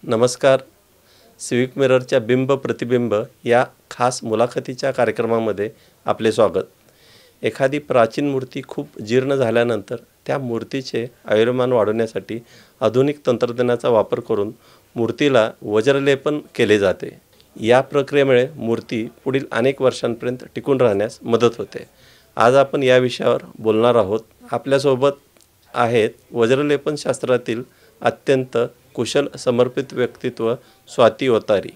नमस्कार. सिविक मिररच्या बिंब प्रतिबिंब या खास मुलाखतीच्या कार्यक्रमामध्ये आपले स्वागत. एखादी प्राचीन मूर्ती खूप जीर्ण झाल्यानंतर त्या मूर्तीचे आयुर्मान वाढवण्यासाठी आधुनिक तंत्रज्ञानाचा वापर करून मूर्तीला वज्रलेपन केले जाते. या प्रक्रियेमुळे मूर्ती पुढील अनेक वर्षांपर्यंत टिकून राहण्यास मदत होते. आज आपण या विषयावर बोलणार आहोत. आपल्यासोबत आहेत वज्रलेपन शास्त्रातील अत्यंत कुशल समर्पित व्यक्तित्व स्वाती ओतारी.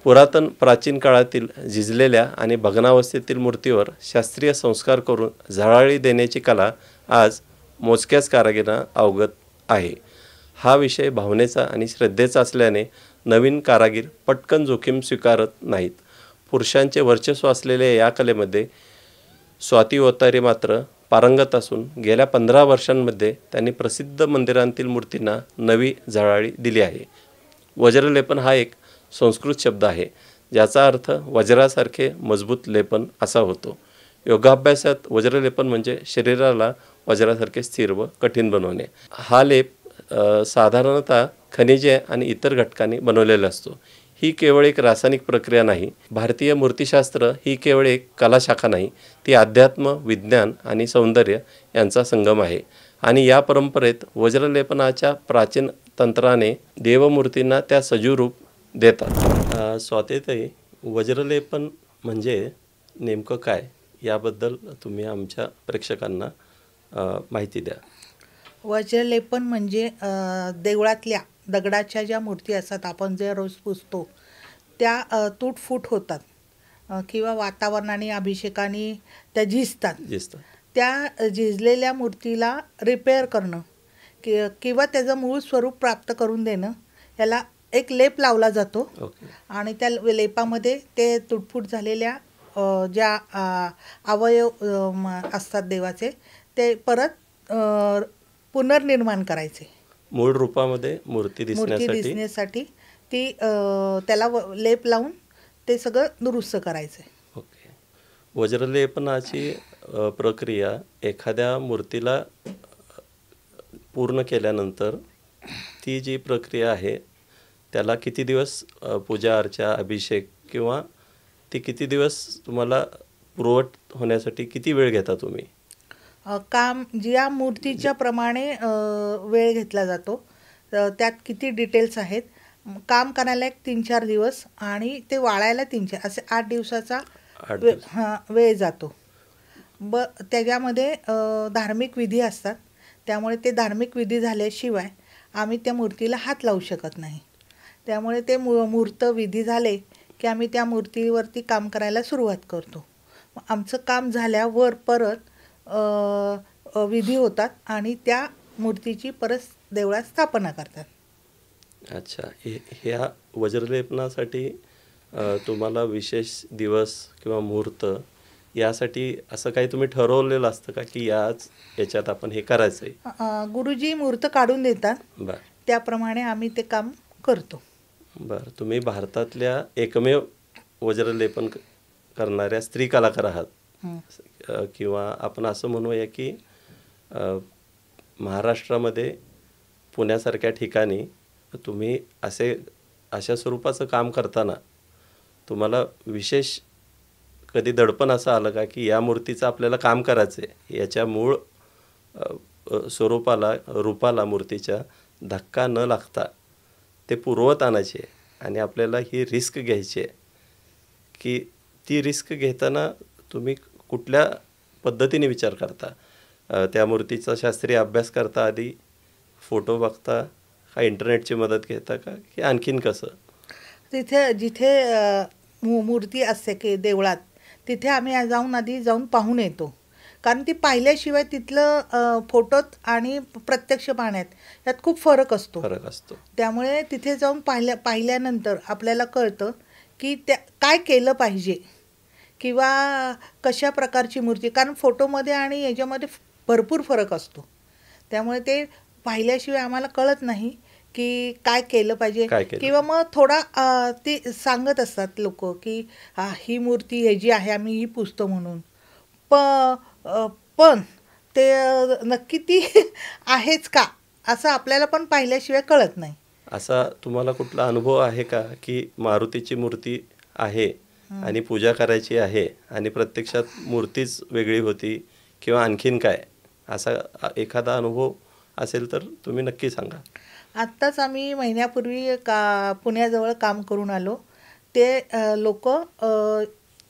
पुरातन प्राचीन काळातील झिजलेल्या आणि भग्नावस्थेतील मूर्तीवर शास्त्रीय संस्कार करून झळाळी देण्याची कला आज मोजक्याच कारागिरांना अवगत आहे. हा विषय भावनेचा आणि श्रद्धेचा असल्याने नवीन कारागीर पटकन जोखीम स्वीकारत नाहीत. पुरुषांचे वर्चस्व असलेल्या या कलेमध्ये स्वाती ओतारी मात्र पारंगत असून गेल्या 15 वर्षांमध्ये त्यांनी प्रसिद्ध मंदिरांतील मूर्तींना नवी झळाळी दिली आहे. वज्रलेपन हा एक संस्कृत शब्द आहे ज्याचा अर्थ वज्रासारखे मजबूत लेपन असा होतो. योगाभ्यासात वज्रलेपन म्हणजे शरीराला वज्रासारखे स्थिर व कठीण बनवणे. हा लेप साधारणतः खनिजे आणि इतर घटकांनी बनवलेला असतो. ही केवळ एक रासायनिक प्रक्रिया नाही. भारतीय मूर्तिशास्त्र ही केवळ एक कलाशाखा नाही, ती अध्यात्म, विज्ञान आणि सौंदर्य यांचा संगम आहे. आणि या परंपरेत वज्रलेपनाच्या प्राचीन तंत्राने देवमूर्तींना त्या सजीव रूप देतात. स्वातीताई, वज्रलेपन म्हणजे नेमकं काय याबद्दल तुम्ही आमच्या प्रेक्षकांना माहिती द्या. वज्रलेपन म्हणजे देवळातल्या दगडाच्या ज्या मूर्ती असतात, आपण जे रोज पुजतो त्या तुटफूट होतात किंवा वातावरणाने अभिषेकाने त्या झिजतात. त्या झिजलेल्या मूर्तीला रिपेअर करणं किंवा त्याचं मूळ स्वरूप प्राप्त करून देणं, याला एक लेप लावला जातो. आणि त्या लेपामध्ये ते तुटफूट झालेल्या ज्या अवयव असतात देवाचे, ते परत पुनर्निर्माण करायचे. मूळ रूपामध्ये मूर्ती दिसण्यासाठी ती त्याला लेप लावून ते सगळं दुरुस्त करायचं. ओके. वज्रलेपनाची प्रक्रिया एखाद्या मूर्तीला पूर्ण केल्यानंतर ती जी प्रक्रिया आहे त्याला किती दिवस पूजा अर्चा, अभिषेक किंवा ती किती दिवस तुम्हाला पुरवठ होण्यासाठी किती वेळ घेता तुम्ही? काम ज्या मूर्तीच्या प्रमाणे वेळ घेतला जातो, त्यात किती डिटेल्स आहेत. काम करायला एक 3-4 दिवस आणि ते वाळायला 3-4 असे 8 दिवसाचा वेळ जातो. त्याच्यामध्ये धार्मिक विधी असतात, त्यामुळे ते धार्मिक विधी झाल्याशिवाय आम्ही त्या मूर्तीला हात लावू शकत नाही. त्यामुळे ते मूर्त विधी झाले की आम्ही त्या मूर्तीवरती काम करायला सुरुवात करतो. आमचं काम झाल्यावर परत विधी होतात आणि त्या मूर्तीची परत देवळात स्थापना करतात. अच्छा. ह्या वज्रलेपनासाठी तुम्हाला विशेष दिवस किंवा मुहूर्त यासाठी असं काही तुम्ही ठरवलेलं असतं का की याच्यात आपण हे करायचं आहे? गुरुजी मुहूर्त काढून देतात. बरं. त्याप्रमाणे आम्ही ते काम करतो. बरं. तुम्ही भारतातल्या एकमेव वज्रलेपन करणाऱ्या स्त्री कलाकार आहात. किंवा आपण असं म्हणूया की महाराष्ट्रामध्ये पुण्यासारख्या ठिकाणी तुम्ही अशा स्वरूपाचं काम करताना तुम्हाला विशेष कधी दडपण असं आलं का की या मूर्तीचं आपल्याला काम करायचं आहे, याच्या मूळ स्वरूपाला, रूपाला, मूर्तीच्या धक्का न लागता ते पूर्वत आणायचे आणि आपल्याला ही रिस्क घ्यायची आहे, की ती रिस्क घेताना तुम्ही कुठल्या पद्धतीने विचार करता? त्या मूर्तीचा शास्त्रीय अभ्यास करता, आधी फोटो बघता का, इंटरनेटची मदत घेता का, की आणखीन कसं? जिथे मूर्ती असते की देवळात, तिथे आम्ही आधी जाऊन पाहून येतो. कारण ती पाहिल्याशिवाय तिथलं फोटोत आणि प्रत्यक्ष पाहण्यात यात खूप फरक असतो. त्यामुळे तिथे जाऊन पाहिल्यानंतर आपल्याला कळतं की काय केलं पाहिजे किंवा कशा प्रकारची मूर्ती. कारण फोटोमध्ये आणि याच्यामध्ये भरपूर फरक असतो. त्यामुळे ते पाहिल्याशिवाय आम्हाला कळत नाही की काय केलं पाहिजे. किंवा मग थोडा ती सांगत असतात लोक की ही मूर्ती ह्याची आहे, आम्ही ही पुजतो म्हणून. पण ते नक्की ती आहेच का असं आपल्याला पण पाहिल्याशिवाय कळत नाही. असा तुम्हाला कुठला अनुभव आहे का की मारुतीची मूर्ती आहे आणि पूजा करायची आहे आणि प्रत्यक्षात मूर्तीच वेगळी होती किंवा आणखीन काय, असा एखादा अनुभव असेल तर तुम्ही नक्की सांगा. आत्ताच आम्ही महिन्यापूर्वी पुण्याजवळ काम करून आलो. ते लोक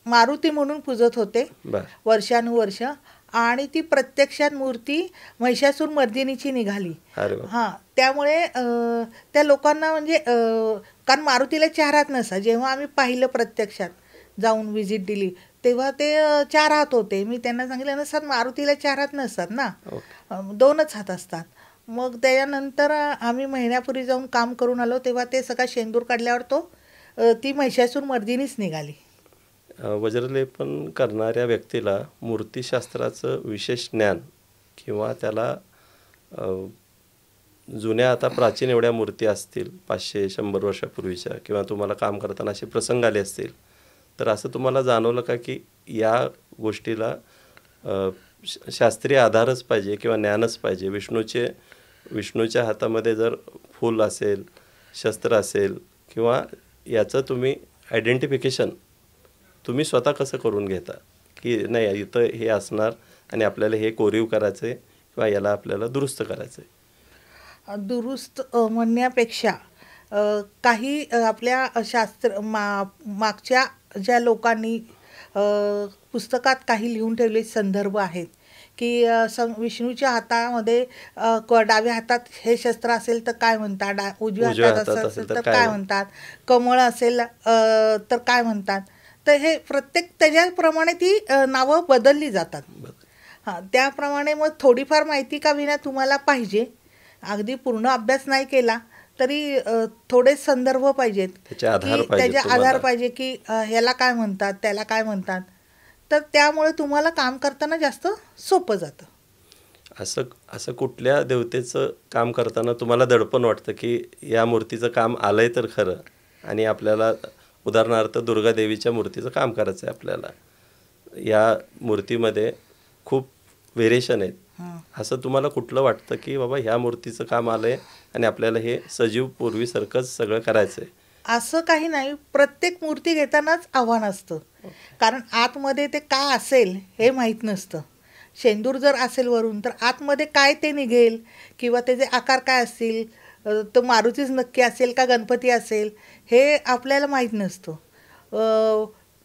मारुती म्हणून पूजत होते बरं. वर्षानुवर्ष, आणि ती प्रत्यक्षात मूर्ती महिषासूर मर्दिनीची निघाली. अरे वा. हां, त्यामुळे त्या लोकांना म्हणजे कारण मारुतीला 4 हात नसा. जेव्हा आम्ही पाहिलं प्रत्यक्षात जाऊन व्हिजिट दिली तेव्हा ते 4 हात होते. मी त्यांना सांगितलं, नसतात मारुतीला 4 हात नसतात ना, ओके. 2च हात असतात. मग त्याच्यानंतर आम्ही महिन्यापूर्वी जाऊन काम करून आलो तेव्हा ते सगळा शेंदूर काढल्यावर ती महिषासूर मर्दिनीच निघाली. वज्रलेपन करणाऱ्या व्यक्तीला मूर्तिशास्त्राचं विशेष ज्ञान किंवा त्याला अ, जुन्या आता प्राचीन एवढ्या मूर्ती असतील 500-100 वर्षापूर्वीच्या, किंवा तुम्हाला काम करताना असे प्रसंग आले असतील, तर असं तुम्हाला जाणवलं का की या गोष्टीला शास्त्रीय आधारच पाहिजे किंवा ज्ञानच पाहिजे? विष्णूच्या हातामध्ये जर फूल असेल, शस्त्र असेल, किंवा याचं तुम्ही आयडेंटिफिकेशन तुम्ही स्वतः कसं करून घेता की नाही इथं हे असणार आणि आपल्याला हे कोरीव करायचं आहे किंवा याला आपल्याला दुरुस्त करायचं आहे? दुरुस्त म्हणण्यापेक्षा काही आपल्या मागच्या ज्या लोकांनी पुस्तकात काही लिहून ठेवले संदर्भ आहेत की विष्णूच्या हातामध्ये डाव्या हातात हे शस्त्र असेल तर काय म्हणतात, उजव्या हातात असेल तर काय म्हणतात, कमळ असेल तर काय म्हणतात. तर हे प्रत्येक त्याच्याप्रमाणे ती नावं बदलली जातात. हां, त्याप्रमाणे मग थोडीफार माहिती का विना तुम्हाला पाहिजे. अगदी पूर्ण अभ्यास नाही केला तरी थोडे संदर्भ पाहिजेत, त्याचे आधार पाहिजे की ह्याला काय म्हणतात, त्याला काय म्हणतात. तर त्यामुळे तुम्हाला काम करताना जास्त सोपं जातं. असं कुठल्या देवतेचं काम करताना तुम्हाला दडपण वाटतं की या मूर्तीचं काम आलंय तर खरं, आणि आपल्याला उदाहरणार्थ दुर्गा देवीच्या मूर्तीचं काम करायचं आहे, आपल्याला या मूर्तीमध्ये खूप व्हेरिएशन आहेत, असं तुम्हाला कुठलं वाटतं की बाबा ह्या मूर्तीचं काम आलंय आणि आपल्याला हे सजीव पूर्वीसारखंच सगळं करायचं आहे? असं काही नाही. प्रत्येक मूर्ती घेतानाच आव्हान असतं, कारण आतमध्ये ते काय असेल हे माहीत नसतं. शेंदूर जर असेल वरून तर आतमध्ये काय ते निघेल किंवा त्याचे आकार काय असतील, तो मारुतीच नक्की असेल का गणपती असेल हे आपल्याला माहीत नसतं.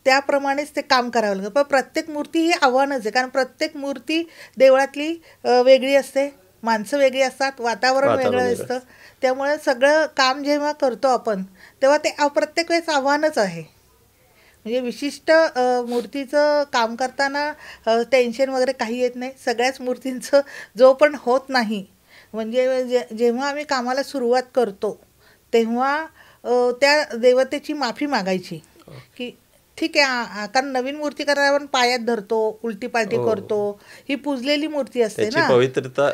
त्याप्रमाणेच ते काम करावं लागतं. पण प्रत्येक मूर्ती ही आव्हानच आहे, कारण प्रत्येक मूर्ती देवळातली वेगळी असते, माणसं वेगळी असतात, वातावरण वेगळं असतं. त्यामुळे सगळं काम जेव्हा करतो आपण तेव्हा ते प्रत्येक वेळेस आव्हानच आहे. म्हणजे विशिष्ट मूर्तीचं काम करताना टेन्शन वगैरे काही येत नाही. सगळ्याच मूर्तींचं जो पण होत नाही, म्हणजे जेव्हा आम्ही कामाला सुरुवात करतो तेव्हा त्या देवतेची माफी मागायची की ठीक आहे, कारण नवीन मूर्ती करायला आपण पायात धरतो, उलटी पालटी करतो, ही पूजलेली मूर्ती असते ना, पवित्रता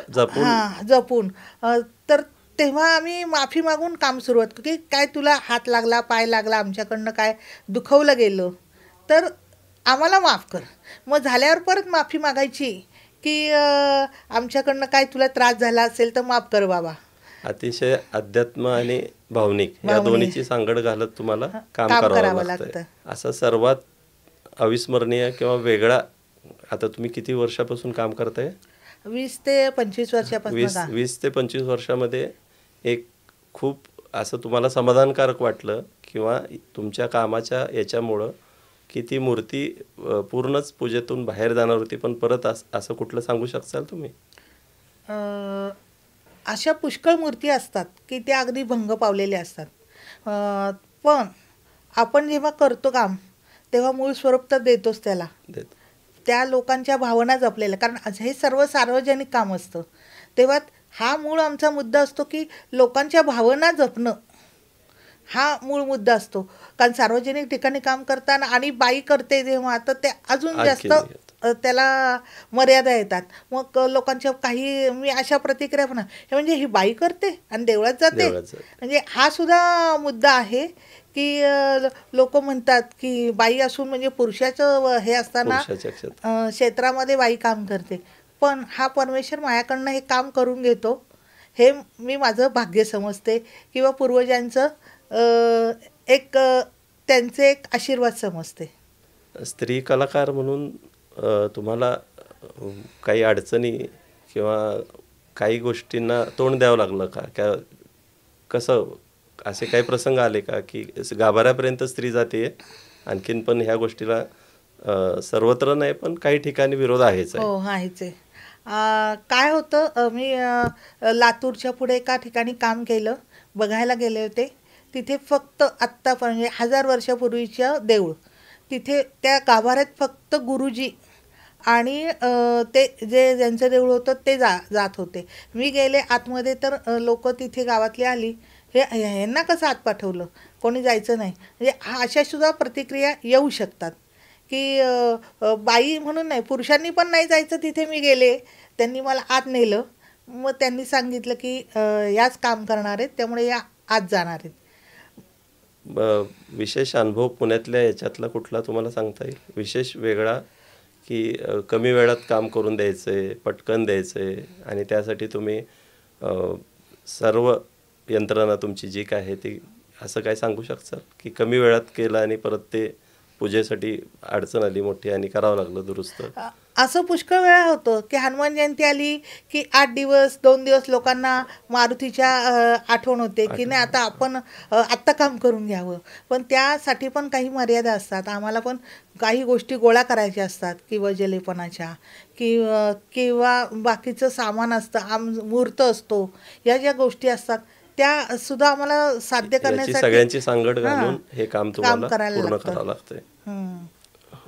जपून. तर तेव्हा आम्ही माफी मागून काम सुरुवात करतो की काय तुला हात लागला, पाय लागला, आमच्याकडनं काय दुखवलं गेलं तर आम्हाला माफ कर. मग झाल्यावर परत माफी मागायची की आमच्याकडनं काय तुला त्रास झाला असेल तर माफ कर बाबा. अतिशय अध्यात्म आणि भावनिक या दोन्हीची सांगड घालत तुम्हाला काम करावं लागतं. असं सर्वात अविस्मरणीय किंवा वेगळा, आता तुम्ही किती वर्षापासून काम करताय? 20 ते 25 वर्षापासून. 20 ते 25 वर्षामध्ये एक खूप असं तुम्हाला समाधानकारक वाटलं किंवा तुमच्या कामाच्या याच्यामुळं की ती मूर्ती पूर्णच पूजेतून बाहेर जाणार होती, पण परत असं कुठलं सांगू शकाल तुम्ही? अशा पुष्कळ मूर्ती असतात की त्या अगदी भंग पावलेल्या असतात. पण आपण जेव्हा करतो काम तेव्हा मूळ स्वरूप तर देतोच त्याला, त्या लोकांच्या भावना जपलेल्या, कारण हे सर्व सार्वजनिक काम असतं. तेव्हा हा मूळ आमचा मुद्दा असतो की लोकांच्या भावना जपणं हा मूळ मुद्दा असतो. कारण सार्वजनिक ठिकाणी काम करताना आणि बाई करते जेव्हा तर ते अजून जास्त त्याला मर्यादा येतात. मग लोकांच्या काही मी अशा प्रतिक्रिया पण हे म्हणजे ही बाई करते आणि देवळात जाते, म्हणजे हा सुद्धा मुद्दा आहे की लोक म्हणतात की बाई असून म्हणजे पुरुषाचं हे असताना क्षेत्रामध्ये बाई काम करते. पण हा परमेश्वर माझ्याकडनं हे काम करून घेतो हे मी माझं भाग्य समजते किंवा पूर्वजांचं त्यांचे एक आशीर्वाद समजते. स्त्री कलाकार म्हणून तुम्हाला काही अडचणी किंवा काही गोष्टींना तोंड द्यावं लागलं का कसं असे काही प्रसंग आले का की गाभाऱ्यापर्यंत स्त्री जाते, आणखीन पण ह्या गोष्टीला सर्वत्र नाही पण काही ठिकाणी विरोध आहेच आहे? हो, आहेच आहे. काय होतं, मी लातूरच्या पुढे एका ठिकाणी काम केलं, बघायला गेले होते. तिथे फक्त आत्ता म्हणजे 1000 वर्षापूर्वीचं देऊळ, तिथे त्या गाभाऱ्यात फक्त गुरुजी आणि ते ज्यांचं देऊळ होतं ते जात होते. मी गेले आतमध्ये तर लोक तिथे गावातली आली, यांना कसं आत पाठवलं, कोणी जायचं नाही. म्हणजे अशा सुद्धा प्रतिक्रिया येऊ शकतात की बाई म्हणून नाही, पुरुषांनी पण नाही जायचं. तिथे मी गेले, त्यांनी मला आत नेलं. मग त्यांनी सांगितलं की याच काम करणार आहेत, त्यामुळे या आत जाणार आहेत. विशेष अनुभव पुण्यातल्या याच्यातला कुठला तुम्हाला सांगता येईल, विशेष वेगळा, की कमी वेळात काम करून द्यायचं, पटकन द्यायचं आणि त्यासाठी तुम्ही सर्व यंत्रणा तुमची जी काय आहे ती, असं काय सांगू शकता की कमी वेळात केलं आणि परत ते पूजेसाठी अडचण आली मोठी आणि करावं लागलं दुरुस्त? असं पुष्कळ वेळा होतं की हनुमान जयंती आली की 8 दिवस 2 दिवस लोकांना मारुतीच्या आठवण होते की नाही आता आपण आत्ता काम करून घ्यावं. पण त्यासाठी पण काही मर्यादा असतात. आम्हाला पण काही गोष्टी गोळा करायच्या असतात किंवा जलेपणाच्या किंवा बाकीचं सामान असतं, मुहूर्त असतो, या ज्या गोष्टी असतात त्या सुद्धा आम्हाला साध्य करण्यासाठी सगळ्यांची सांगड घालून हे काम तुम्हाला करायला पूर्ण करावं लागतंय.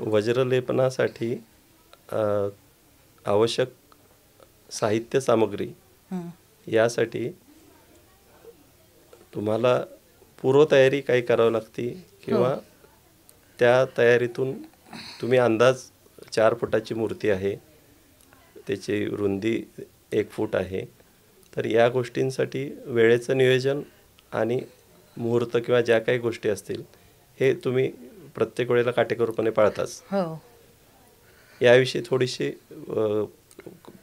वज्रलेपनासाठी आवश्यक साहित्य सामग्री यासाठी तुम्हाला पूर्वतयारी काही करावी लागते किंवा त्या तयारीतून तुम्ही अंदाज 4 फुटाची मूर्ती आहे, त्याची रुंदी 1 फूट आहे, तर या गोष्टींसाठी वेळेचं नियोजन आणि मुहूर्त किंवा ज्या काही गोष्टी असतील हे तुम्ही प्रत्येक वेळेला काटेकोरपणे पाळताच. याविषयी थोडीशी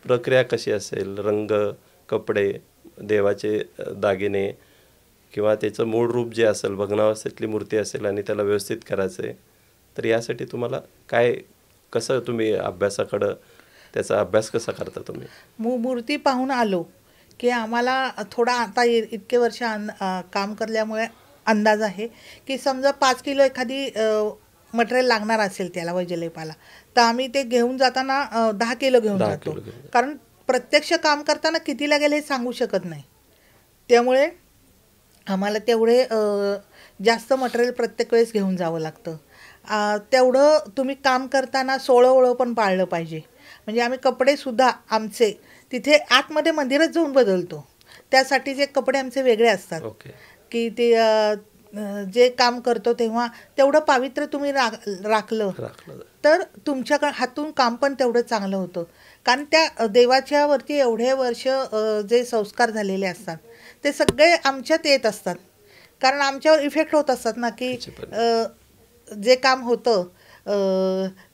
प्रक्रिया कशी असेल, रंग, कपडे, देवाचे दागिने किंवा त्याचं मूळ रूप जे असेल, भग्नावस्थेतली मूर्ती असेल आणि त्याला व्यवस्थित करायचं आहे, तर यासाठी तुम्हाला कसं तुम्ही अभ्यासाकडं त्याचा अभ्यास कसा करता तुम्ही? मूर्ती पाहून आलो की आम्हाला थोडा आता इतके वर्ष काम करल्यामुळे अंदाज आहे की समजा 5 किलो एखादी मटेरियल लागणार असेल त्याला वज्रलेपाला, तर आम्ही ते घेऊन जाताना 10 किलो घेऊन जातो. कारण प्रत्यक्ष काम करताना किती लागेल हे सांगू शकत नाही, त्यामुळे आम्हाला तेवढे जास्त मटेरियल प्रत्येक वेळेस घेऊन जावं लागतं. तेवढं तुम्ही काम करताना 16 पण पाळलं पाहिजे. म्हणजे आम्ही कपडेसुद्धा आमचे तिथे आतमध्ये मंदिरात जाऊन बदलतो, त्यासाठीचे कपडे आमचे वेगळे असतात. की ते जे काम करतो तेव्हा तेवढं पावित्र्य तुम्ही राखलं तर तुमच्या हातून काम पण तेवढं चांगलं होतं. कारण त्या देवाच्या वरती एवढे वर्ष जे संस्कार झालेले असतात ते सगळे आमच्यात येत असतात, कारण आमच्यावर इफेक्ट होत असतात ना, की जे काम होतं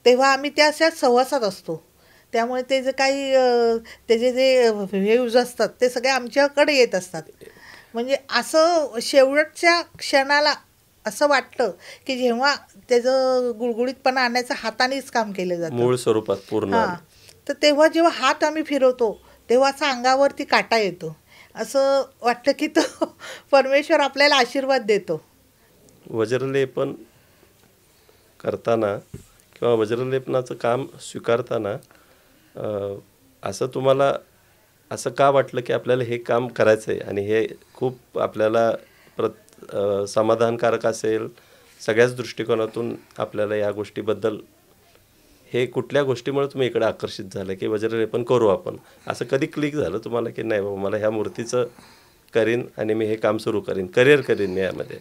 तेव्हा आम्ही त्या अशा सहवासात असतो, त्यामुळे ते जे काही त्याचे जे व्ह्यूज असतात ते सगळे आमच्याकडे येत असतात. म्हणजे असं शेवटच्या क्षणाला असं वाटतं की जेव्हा त्याचं गुळगुळीतपणा आणायचं हातानेच काम केलं जातं मूळ स्वरूपात पूर्ण, तर तेव्हा जेव्हा हात आम्ही फिरवतो तेव्हा असा अंगावरती काटा येतो, असं वाटतं की तो परमेश्वर आपल्याला आशीर्वाद देतो. वज्रलेपन करताना किंवा वज्रलेपनाचं काम स्वीकारताना असं तुम्हाला असं का वाटलं की आपल्याला हे काम करायचं आहे आणि हे खूप आपल्याला समाधानकारक असेल, सगळ्याच दृष्टिकोनातून आपल्याला या गोष्टीबद्दल, हे कुठल्या गोष्टीमुळे तुम्ही इकडे आकर्षित झालं की वज्रलेपन करू आपण, असं कधी क्लिक झालं तुम्हाला की नाही बाबा मला ह्या मूर्तीचं करीन आणि मी हे काम सुरू करीन, करिअर करीन मी यामध्ये?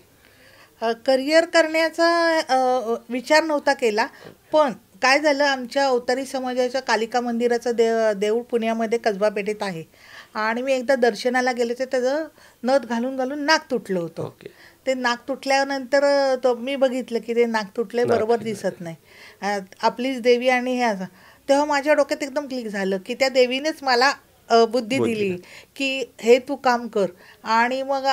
करिअर करण्याचा विचार नव्हता केला, पण काय झालं, आमच्या अवतारी समाजाच्या कालिका मंदिराचं देऊळ पुण्यामध्ये कसबा पेठेत आहे आणि मी एकदा दर्शनाला गेले तर त्याचं नथ घालून घालून नाक तुटलं होतं. ते नाक तुटल्यानंतर मी बघितलं की ते नाक तुटले, बरोबर दिसत नाही, आपलीच देवी आणि हे असं. तेव्हा माझ्या डोक्यात एकदम क्लिक झालं की त्या देवीनेच मला बुद्धी दिली की हे तू काम कर. आणि मग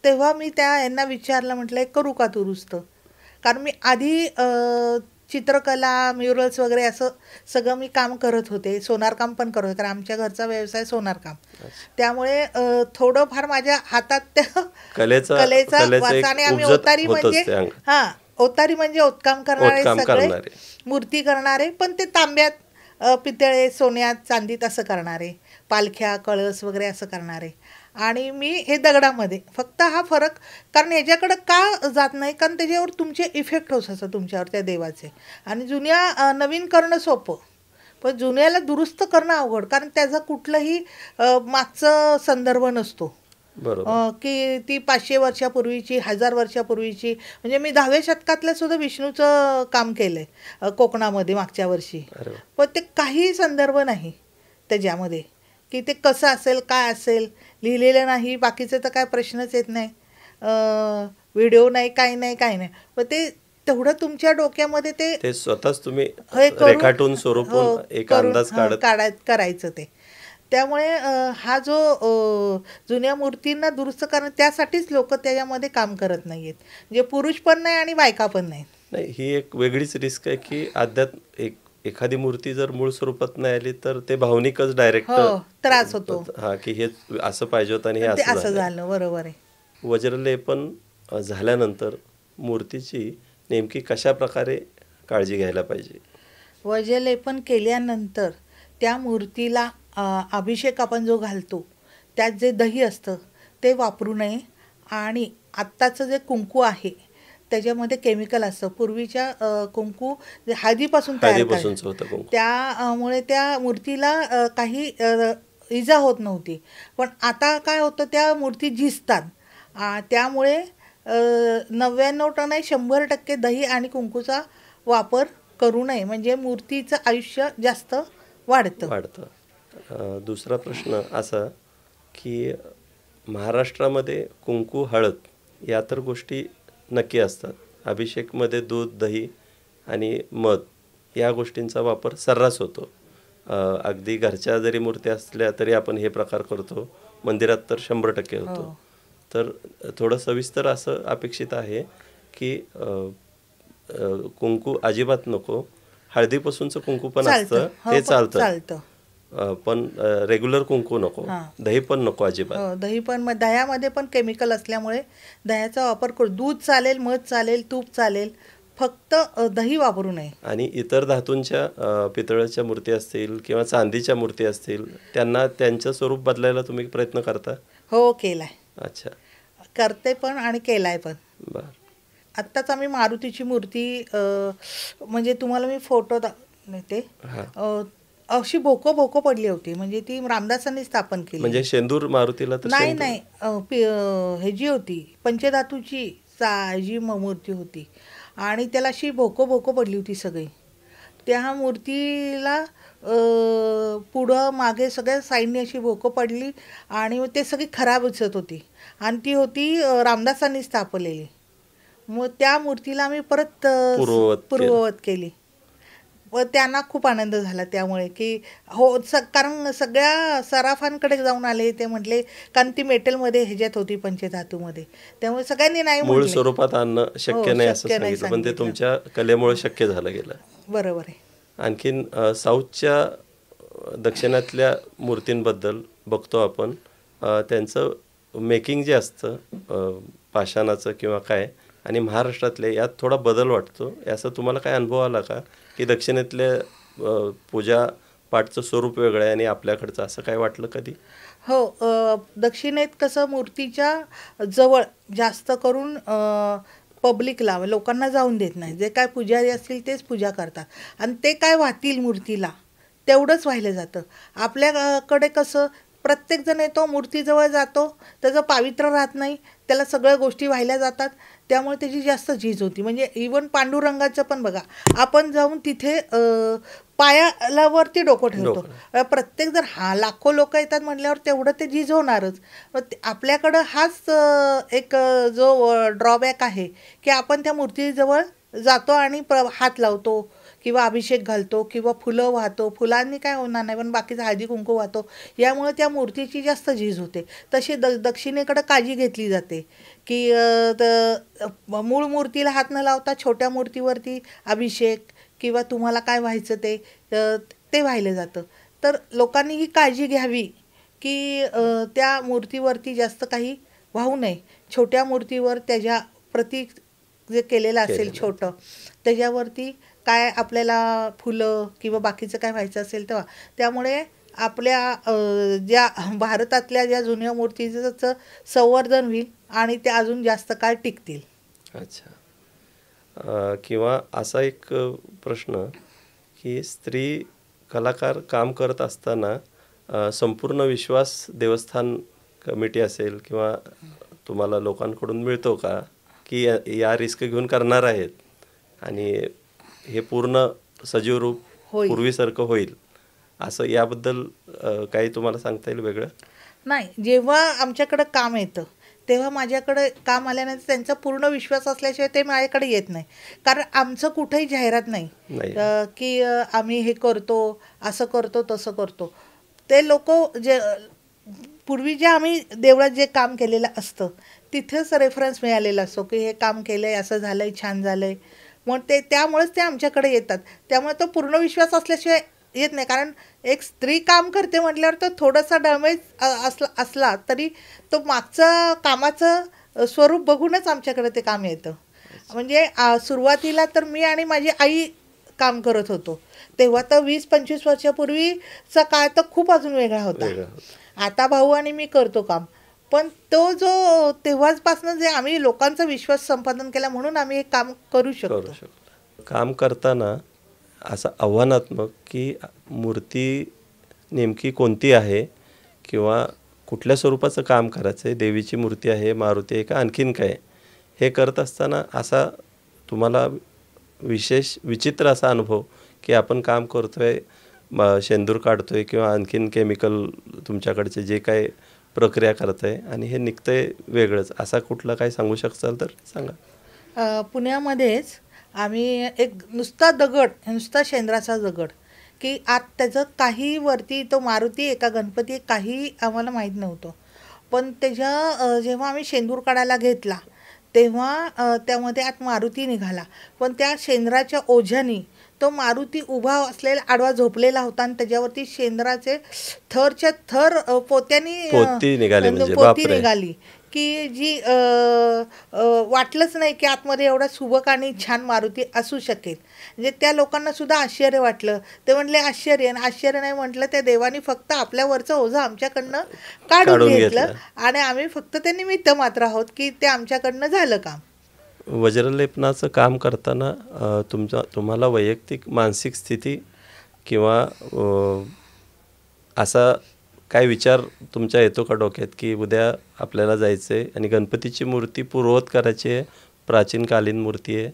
तेव्हा मी त्या यांना विचारलं, म्हटलं करू का दुरुस्त. कारण मी आधी चित्रकला, म्युरल्स वगैरे असं सगळं मी काम करत होते. सोनारकाम पण करत होते, कारण आमच्या घरचा व्यवसाय सोनारकाम. त्यामुळे थोडंफार माझ्या हातात त्या कलेचा वाचा. आणि आम्ही ओतारी म्हणजे ओतारी म्हणजे ओतकाम करणारे, सगळे मूर्ती करणारे, पण ते तांब्यात, पितळे, सोन्यात, चांदीत असं करणारे, पालख्या, कळस वगैरे असं करणारे. आणि मी हे दगडामध्ये. फक्त हा फरक, कारण ह्याच्याकडं का जात नाही, कारण त्याच्यावर तुमचे इफेक्ट होत असतं तुमच्यावर त्या देवाचे. आणि जुन्या नवीन करणं सोपं, पण जुन्याला दुरुस्त करणं अवघड, कारण त्याचा कुठलंही मागचं संदर्भ नसतो. की ती 500 वर्षापूर्वीची, 1000 वर्षापूर्वीची. म्हणजे मी 10व्या शतकातलं सुद्धा विष्णूचं काम केलंय कोकणामध्ये मागच्या वर्षी, पण ते काही संदर्भ नाही त्याच्यामध्ये की ते कसं असेल, काय असेल, लिहिलेलं नाही. बाकीचं तर काय प्रश्नच येत नाही, व्हिडिओ नाही, काही नाही, काही नाही. पण ते तेवढं तुमच्या डोक्यामध्ये ते स्वतःच तुम्ही रेखाटून स्वरूप एक अंदाज करायचं ते. त्यामुळे हा जो जुन्या मूर्तींना दुरुस्त करणं, त्यासाठीच लोक त्याच्यामध्ये काम करत नाहीयेत. म्हणजे पुरुष पण नाही आणि बायका पण नाही. ही एक वेगळीच रिस्क आहे की अध्यात्म एखादी मूर्ती जर मूळ स्वरूपात नाही आली तर ते भावनिकच डायरेक्ट त्रास होतो. की हे असं पाहिजे होतं आणि हे असं झालं. बरोबर आहे. वज्रलेपन झाल्यानंतर मूर्तीची नेमकी कशा प्रकारे काळजी घ्यायला पाहिजे? वज्रलेपन केल्यानंतर त्या मूर्तीला अभिषेक आपण जो घालतो, त्यात जे दही असतं ते वापरू नये. आणि आत्ताचं जे कुंकू आहे त्याच्यामध्ये केमिकल असतं. पूर्वीच्या कुंकू हळदीपासून तयार करायचं, त्यामुळे त्या मूर्तीला काही इजा होत नव्हती. पण आता काय होतं, त्या मूर्ती झिजतात. त्यामुळे 99% नाही, 100% दही आणि कुंकूचा वापर करू नये, म्हणजे मूर्तीचं आयुष्य जास्त वाढतं. दुसरा प्रश्न असा की महाराष्ट्रामध्ये कुंकू, हळद या तर गोष्टी नक्की असतात. अभिषेकमध्ये दूध, दही आणि मध या गोष्टींचा वापर सर्रास होतो. अगदी घरच्या जरी मूर्त्या असल्या तरी आपण हे प्रकार करतो. मंदिरात तर 100% होतो. तर थोडं सविस्तर असं अपेक्षित आहे की कुंकू अजिबात नको. हळदीपासूनचं कुंकू पण असतं, ते चालतं, पण रेग्युलर कुंकू नको. दही पण नको अजिबात. दही पण, दह्यामध्ये पण केमिकल असल्यामुळे दह्याचा वापर करू. दूध चालेल, मध चालेल, तूप चालेल, फक्त दही वापरू नये. आणि इतर धातूंच्या पितळाच्या मूर्ती असतील किंवा चांदीच्या मूर्ती असतील, त्यांना त्यांचं स्वरूप बदलायला तुम्ही प्रयत्न करता? हो, केलाय. अच्छा. करते पण आणि केलाय पण. बरं. आत्ताच आम्ही मारुतीची मूर्ती, म्हणजे तुम्हाला मी फोटो देते, अशी भोको पडली होती. म्हणजे ती रामदासांनी स्थापन केली. म्हणजे शेंदूर मारुतीला? नाही, हे जी होती पंचधातूची जी मूर्ती होती आणि त्याला अशी भोको पडली होती सगळी. त्या मूर्तीला पुढं मागे सगळ्या साईडने अशी भोको पडली आणि ते सगळी खराब दिसत होती. आणि ती होती रामदासांनी स्थापलेली. मग त्या मूर्तीला आम्ही परत पूर्ववत केली व त्यांना खूप आनंद झाला त्यामुळे की कारण सगळ्या सराफांकडे जाऊन आले. ते म्हटले, कारण ती मेटलमध्ये ह्याच्यात होती, पंचधातूमध्ये, त्यामुळे सगळ्यांनी नाही, मूळ स्वरूपात आणणं शक्य नाही असं सांगितलं, पण ते तुमच्या कलेमुळे शक्य झालं गेलं. बरोबर आहे. आणखीन साऊथच्या दक्षिणातल्या मूर्तींबद्दल बघतो आपण, त्यांचं मेकिंग जे असतं पाषाणाचं किंवा काय, आणि महाराष्ट्रातले यात थोडा बदल वाटतो. याचा तुम्हाला काय अनुभव आला का की दक्षिणेतल्या पूजा पाठचं स्वरूप वेगळं आहे आणि आपल्याकडचं, असं काय वाटलं कधी? हो, दक्षिणेत कसं मूर्तीच्या जवळ जास्त करून पब्लिकला, लोकांना जाऊन देत नाही. जे काय पुजारी असतील तेच पूजा करतात आणि ते काय वाहतील मूर्तीला तेवढंच वाहिलं जातं. आपल्याकडे कसं प्रत्येकजण येतो, मूर्तीजवळ जातो, त्याचं पावित्र्य राहत नाही, त्याला सगळ्या गोष्टी वाहिल्या जातात, त्यामुळे त्याची जास्त झीज होती. म्हणजे इवन पांडुरंगाचं पण बघा, आपण जाऊन तिथे पायालावरती डोकं ठेवतो. प्रत्येक जर लाखो लोक येतात म्हटल्यावर तेवढं ते झीज होणारच. आपल्याकडं हाच एक जो ड्रॉबॅक आहे की आपण त्या मूर्तीजवळ जातो आणि हात लावतो किंवा अभिषेक घालतो किंवा फुलं वाहतो. फुलांनी काय होणार नाही, पण बाकीचं हळदी कुंकू वाहतो. यामुळे त्या मूर्तीची जास्त झीज होते. तशी दक्षिणेकडे काळजी घेतली जाते की मूळ मूर्तीला हात न लावता छोट्या मूर्तीवरती अभिषेक किंवा तुम्हाला काय व्हायचं ते वाहिलं जातं. तर लोकांनी ही काळजी घ्यावी की त्या मूर्तीवरती जास्त काही वाहू नये. छोट्या मूर्तीवर त्याच्या प्रतीक जे केलेलं असेल छोटं, त्याच्यावरती काय आपल्याला फुलं किंवा बाकीचं काय व्हायचं असेल तेव्हा. त्यामुळे आपल्या ज्या भारतातल्या ज्या जुन्या मूर्तीचं संवर्धन होईल आणि ते अजून जास्त काळ टिकतील. अच्छा. किंवा असा एक प्रश्न की स्त्री कलाकार काम करत असताना संपूर्ण विश्वास देवस्थान कमिटी असेल किंवा तुम्हाला लोकांकडून मिळतो का की या रिस्क घेऊन करणार आहेत आणि हे पूर्ण सजीव रूप पूर्वीसारखं होईल, असं याबद्दल काही तुम्हाला सांगता येईल वेगळं? नाही, जेव्हा आमच्याकडं काम येतं तेव्हा माझ्याकडे काम आल्यानंतर त्यांचा पूर्ण विश्वास असल्याशिवाय ते माझ्याकडे येत नाही. कारण आमचं कुठेही जाहिरात नाही की आम्ही हे करतो, असं करतो, तसं करतो. ते लोक जे पूर्वी जे आम्ही देवळात जे काम केलेलं असतं तिथेच रेफरन्स मिळालेला असतो की हे काम केलं आहे, असं झालं आहे, छान झालं आहे. मग त्यामुळेच ते आमच्याकडे येतात. त्यामुळे तो पूर्ण विश्वास असल्याशिवाय येत नाही. कारण एक स्त्री काम करते म्हटल्यावर तो थोडासा डॅमेज असला तरी तो मागचं कामाचं स्वरूप बघूनच आमच्याकडे ते काम येतं. म्हणजे सुरुवातीला तर मी आणि माझी आई काम करत होतो तेव्हा तर 20-25 वर्षापूर्वीचा काळ तर खूप अजून वेगळा होता. आता भाऊ आणि मी करतो काम, पण तो जो तेव्हाचपासून जे आम्ही लोकांचा विश्वास संपादन केला म्हणून आम्ही हे काम करू शकतो. काम करताना असं आव्हानात्मक की मूर्ती नेमकी कोणती आहे किंवा कुठल्या स्वरूपाचं काम करायचं आहे, देवीची मूर्ती आहे, मारुती आहे का आणखीन काय, हे करत असताना असा तुम्हाला विशेष विचित्र असा अनुभव की आपण काम करतोय, शेंदूर काढतोय किंवा आणखीन केमिकल तुमच्याकडचे जे काय प्रक्रिया करताय आणि हे निघतंय वेगळंच, असा कुठला काही सांगू शकाल तर सांगा. पुण्यामध्येच आम्ही एक नुसता शेंद्राचा दगड की आत त्याचं काही वरती तो मारुती एका गणपती काही आम्हाला माहीत नव्हतं. पण जेव्हा आम्ही शेंदूर काढायला घेतला तेव्हा त्यामध्ये आत मारुती निघाला. पण त्या शेंद्राच्या ओझ्यानी तो मारुती उभा असलेला आडवा झोपलेला होता आणि त्याच्यावरती शेंद्राचे थरच्या थर पोती निघाली की जी वाटलंच नाही की आतमध्ये एवढा सुबक आणि छान मारुती असू शकेल. म्हणजे त्या लोकांना सुद्धा आश्चर्य वाटलं. ते म्हणले आश्चर्य नाही म्हटलं, त्या देवानी फक्त आपल्यावरचं ओझं आमच्याकडनं काढून घेतलं आणि आम्ही फक्त ते निमित्त मात्र आहोत की ते आमच्याकडनं झालं काम. वज्रलेपनाचं काम करताना तुम्हाला वैयक्तिक मानसिक स्थिती किंवा असा काय विचार तुमच्या येतो का डोक्यात की उद्या आपल्याला जायचं आहे आणि गणपतीची मूर्ती पूर्ववत करायची आहे, प्राचीनकालीन मूर्ती आहे,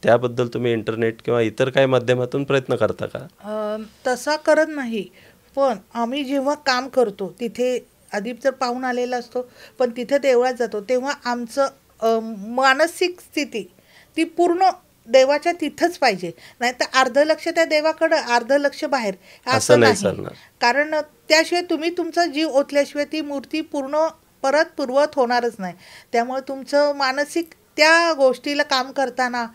त्याबद्दल तुम्ही इंटरनेट किंवा इतर काही माध्यमातून प्रयत्न करता का? तसा करत नाही, पण आम्ही जेव्हा काम करतो तिथे आधी तर पाहून आलेला असतो, पण तिथे देवळात जातो तेव्हा आमचं मानसिक स्थिती ती पूर्ण देवाच्या तिथंच पाहिजे. नाही तर अर्ध लक्ष त्या देवाकडं, अर्ध लक्ष बाहेर, असं नाही. कारण त्याशिवाय तुम्ही तुमचा जीव ओतल्याशिवाय ती मूर्ती परत पूर्ववत होणारच नाही. त्यामुळे तुमचं मानसिक त्या गोष्टीला काम करताना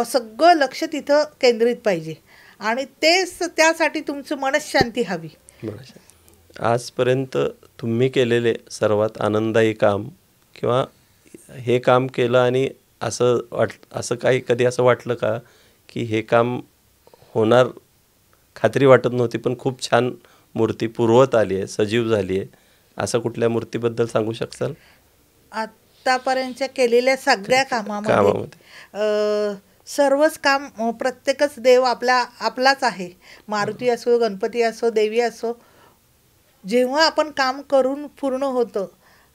सगळं लक्ष तिथं केंद्रित पाहिजे आणि त्यासाठी तुमचं मनशांती हवी. आजपर्यंत तुम्ही केलेले सर्वात आनंददायी काम किंवा हे काम केलं आणि असं कधी असं वाटलं का की हे काम होणार, खात्री वाटत नव्हती पण खूप छान मूर्ती पूर्वत आली आहे, सजीव झाली आहे, असं कुठल्या मूर्तीबद्दल सांगू शकाल? आतापर्यंत केलेल्या सगळ्या कामामध्ये सर्वच काम प्रत्येकच देव आपलाच आहे. मारुती असो, गणपती असो, देवी असो, जेव्हा आपण काम करून पूर्ण होतं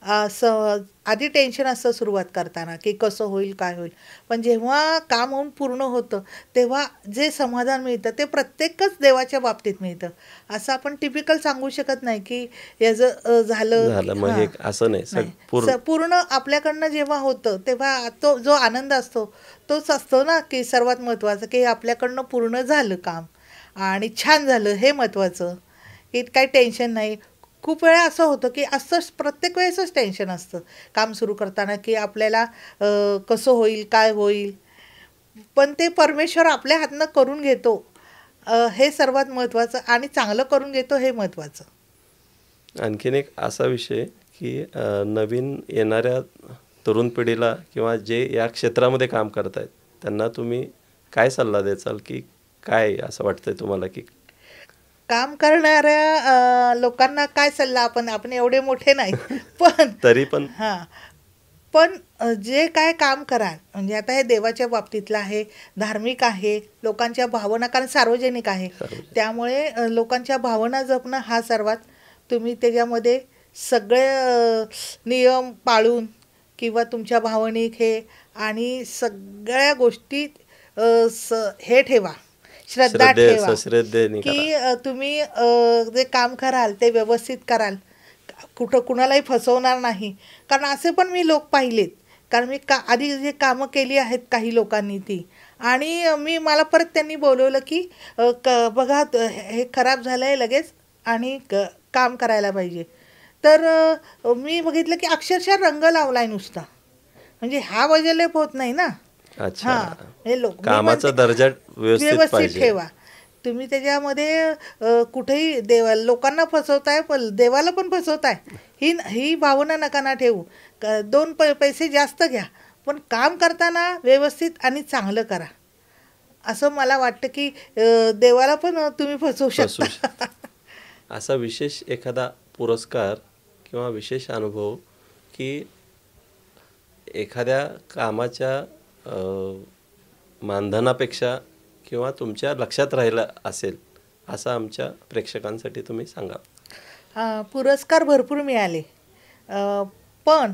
आधी टेन्शन असतं सुरुवात करताना की कसं होईल काय होईल, पण जेव्हा काम होऊन पूर्ण होतं तेव्हा जे समाधान मिळतं ते प्रत्येकच देवाच्या बाबतीत मिळतं. असं आपण टिपिकल सांगू शकत नाही की याचं झालं झालं मग हे असं नाही नाही. पूर्ण पूर्ण आपल्याकडनं जेव्हा होतं तेव्हा तो जो आनंद असतो तोच असतो ना, की सर्वात महत्त्वाचं की आपल्याकडनं पूर्ण झालं काम आणि छान झालं हे महत्त्वाचं, की काही टेन्शन नाही. खूप वेळा असं होतं की असंच प्रत्येक वेळेसच टेन्शन असतं काम सुरू करताना की आपल्याला कसं होईल काय होईल, पण ते परमेश्वर आपल्या हातनं करून घेतो हे सर्वात महत्त्वाचं आणि चांगलं करून घेतो हे महत्त्वाचं. आणखीन एक असा विषय की नवीन येणाऱ्या तरुण पिढीला किंवा जे या क्षेत्रामध्ये काम करत आहेत त्यांना तुम्ही काय सल्ला द्याल की काय असं वाटतंय तुम्हाला की काम करणाऱ्या लोकांना काय सल्ला, आपण एवढे मोठे नाही पण तरी पण हां, पण जे काय काम कराल म्हणजे आता हे देवाच्या बाबतीतलं आहे, धार्मिक आहे, लोकांच्या भावना कारण सार्वजनिक आहे, त्यामुळे लोकांच्या भावना जपणं हा सर्वात तुम्ही त्याच्यामध्ये सगळे नियम पाळून किंवा तुमच्या भावनिक हे आणि सगळ्या गोष्टी हे ठेवा, श्रद्धा ठेवा श्रद्धेने की करा. तुम्ही जे काम कराल ते व्यवस्थित कराल, कुठं कुणालाही फसवणार नाही. कारण असे पण मी लोक पाहिलेत, कारण मी आधी जे कामं केली आहेत काही लोकांनी ती, आणि मला परत त्यांनी बोलवलं की बघा हे खराब झालं आहे लगेच आणि काम करायला पाहिजे. तर मी बघितलं की अक्षरशः रंग लावलाय नुसता, म्हणजे हा वजलेप होत नाही ना. अच्छा, हां, हे लोक कामाचा दर्जा व्यवस्थित पाहिजे. ठेवा तुम्ही त्याच्यामध्ये. कुठेही लोकांना फसवताय पण देवाला पण फसवताय ही भावना नका ना ठेवू. दोन पैसे जास्त घ्या पण काम करताना व्यवस्थित आणि चांगलं करा. असं मला वाटतं की देवाला पण तुम्ही फसवू शकता. असा विशेष एखादा पुरस्कार किंवा विशेष अनुभव की एखाद्या कामाच्या मानधनापेक्षा किंवा तुमच्या लक्षात राहिला असेल असं आमच्या प्रेक्षकांसाठी तुम्ही सांगा. पुरस्कार भरपूर मिळाले, पण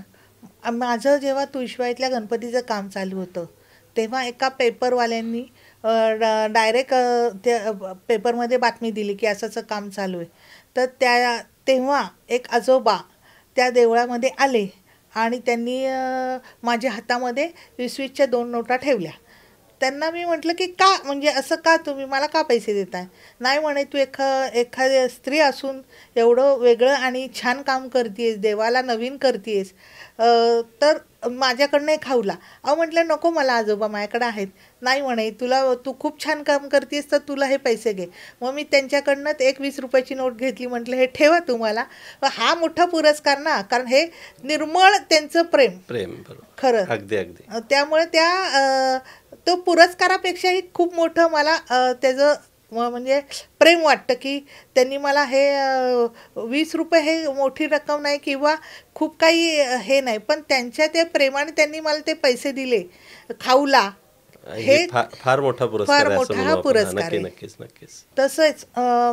माझं जेव्हा तुळशीबाईतल्या गणपतीचं काम चालू होतं तेव्हा एका पेपरवाल्यांनी डायरेक्ट त्या पेपरमध्ये बातमी दिली की असं काम चालू आहे. तर तेव्हा एक आजोबा त्या देवळामध्ये आले आणि त्यांनी माझ्या हातामध्ये 20-20च्या 2 नोटा ठेवल्या. त्यांना मी म्हटलं की का, म्हणजे असं का, तुम्ही मला का पैसे देताय? नाही म्हणे, तू एखादी स्त्री असून एवढं वेगळं आणि छान काम करतेस, देवाला नवीन करतेस, तर माझ्याकडनं एक खाऊला. म्हटलं नको मला आजोबा, माझ्याकडे आहेत. नाही म्हणे, तू खूप छान काम करतेस तर तुला हे पैसे घे. मग मी त्यांच्याकडनं एक 20 रुपयाची नोट घेतली, म्हटलं हे ठेवा तुम्हाला. हा मोठा पुरस्कार ना, कारण हे निर्मळ त्यांचं प्रेम खरं अगदी अगदी. त्यामुळे तो पुरस्कारापेक्षाही खूप मोठं मला त्याचं म्हणजे प्रेम वाटतं की त्यांनी मला हे 20 रुपये हे मोठी रक्कम नाही किंवा खूप काही हे नाही, पण त्यांच्या त्या प्रेमाने त्यांनी मला ते पैसे दिले खाऊला. हे फार मोठा पुरस्कार आहे, मोठा हा पुरस्कार आहे. नक्कीच नक्कीच. तसंच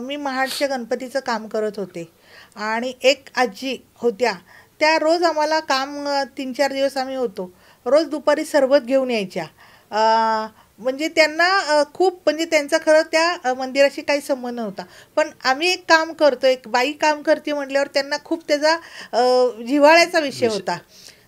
मी महाडच्या गणपतीचं काम करत होते आणि एक आजी होत्या, त्या रोज आम्हाला काम 3-4 दिवस आम्ही होतो, रोज दुपारी सरबत घेऊन यायच्या. म्हणजे त्यांना खूप, म्हणजे त्यांचा खरं त्या मंदिराशी काही संबंध नव्हता, पण आम्ही एक काम करतो, एक बाई काम करते म्हटल्यावर त्यांना खूप त्याचा जिव्हाळ्याचा विषय होता.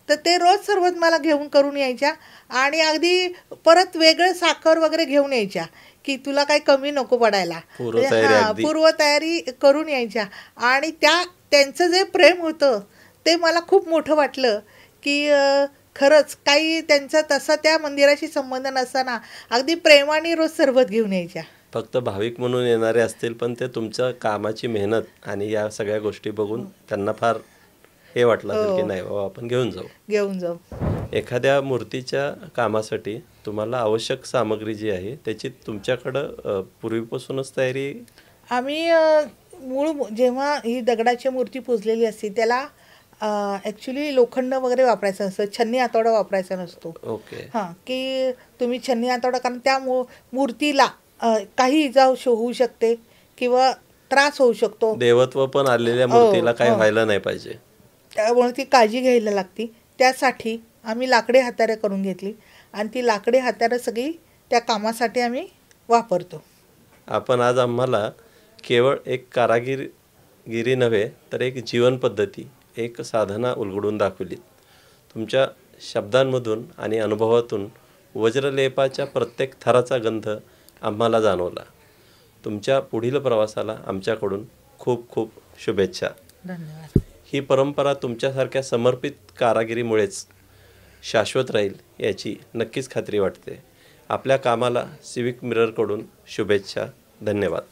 तर ते रोज सरबत मला घेऊन करून यायच्या आणि अगदी परत वेगळं साखर वगैरे घेऊन यायच्या की तुला काही कमी नको पडायला, पूर्वतयारी करून यायच्या. आणि त्यांचं जे प्रेम होतं ते मला खूप मोठं वाटलं की खरंच काही त्यांचा तसा त्या मंदिराशी संबंध नसताना अगदी प्रेमाने रोज सरबत घेऊन यायच्या. फक्त भाविक म्हणून येणारे असतील, पण ते तुमच्या कामाची मेहनत आणि या सगळ्या गोष्टी बघून त्यांना फार हे वाटलं असेल की नाही बाबा आपण घेऊन जाऊ. एखाद्या मूर्तीच्या कामासाठी तुम्हाला आवश्यक सामग्री जी आहे त्याची तुमच्याकडं पूर्वीपासूनच तयारी? आम्ही जेव्हा ही दगडाची मूर्ती पुजलेली असते त्याला ॲक्च्युली लोखंड वगैरे वापरायचं नसतं, छन्नी हातोडा वापरायचा नसतो. ओके. की तुम्ही छन्नी हातोडा, कारण त्या मूर्तीला काही इजा होऊ शकते किंवा त्रास होऊ शकतो. देवत्व पण आलेल्या मूर्तीला काही व्हायला नाही पाहिजे. त्यामुळे ती काळजी घ्यायला लागते. त्यासाठी आम्ही लाकडी हाताळं करून घेतली आणि ती लाकडी हाताळं सगळी त्या कामासाठी आम्ही वापरतो. आपण आज आम्हाला केवळ एक कारागिरी नव्हे तर एक जीवन पद्धती, एक साधना उलगडून दाखवली. तुमच्या शब्दांमधून आणि अनुभवातून वज्रलेपाच्या प्रत्येक थराचा गंध आम्हाला जाणवला. तुमच्या पुढील प्रवासाला आमच्याकडून खूप खूप शुभेच्छा. धन्यवाद. ही परंपरा तुमच्यासारख्या समर्पित कारागिरीमुळेच शाश्वत राहील याची नक्कीच खात्री वाटते. आपल्या कामाला सिविक मिररकडून शुभेच्छा. धन्यवाद.